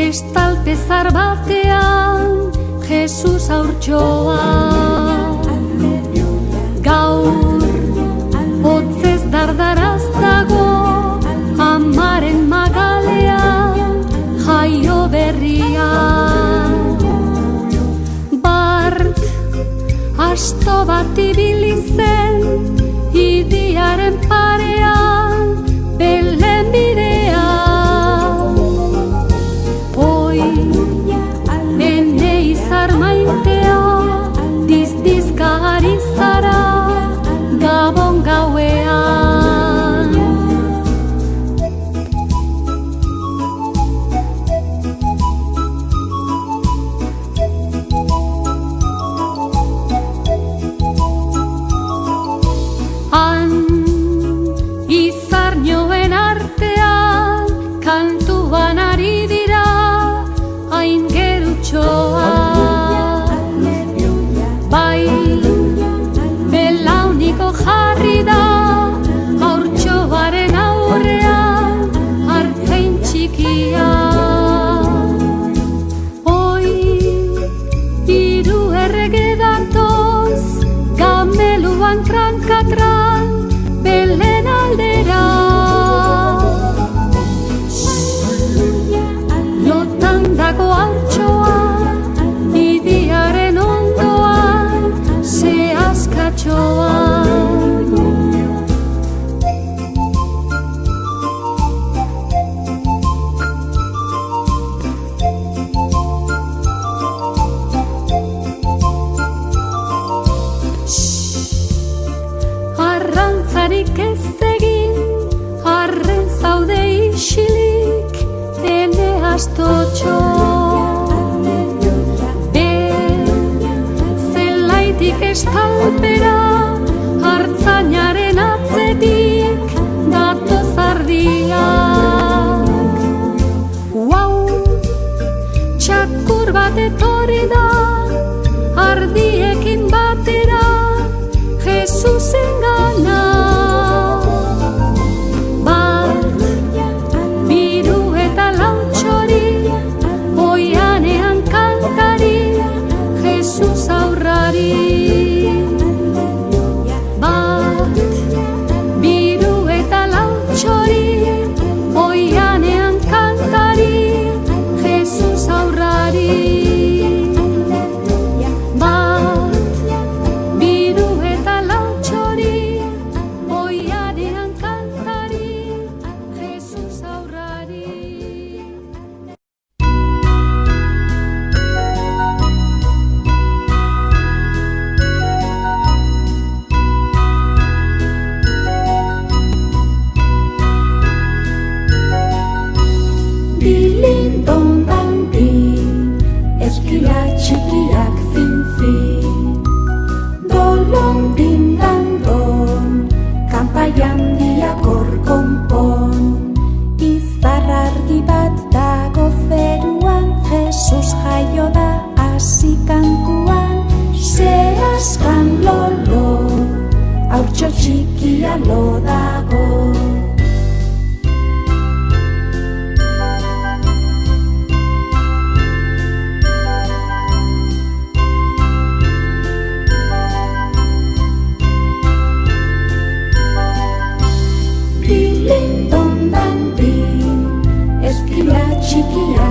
Estalpezar batean Jesus haurtxoa. Gaur hotzez dardaraz dago amaren magalean jaio berria. Bart asto bat ibili zen idiaren parean Belen bidea. Ene izar maitea dizdizka ari zara Gabon gauean. Han izar nioen artean kantuan ari dira hain gerutxoa. Bai, belauniko jarri da haurtxoaren aurrean hartzain txikia. Oi, hiru errege datoz gameluan trankatran Belen aldera. Lotan dago haurtxoa idiaren ondoan sehaskatxoa. Arrantzarik ez egin, arren zaude isilik, ene astotxo. Zelaitik estalpera, hartzainaren atzetik, datoz ardiak. Uau, txakur bat etorri da, ardiekin batera, Jesusen gana. Bat, biru eta lau txori, oianean kantari, Jesus aurrari. Bat, biru eta lau txori, oianean kantari, Jesus aurrari. Eskila txikiak fin-fin, dolon dindandon, kanpai handiak hor konpon. Izar argi bat dago zeruan, Jesus jaio da hasi kantuan. Seaskan lolo, haurtxo txikia lo dago. Eskila txikia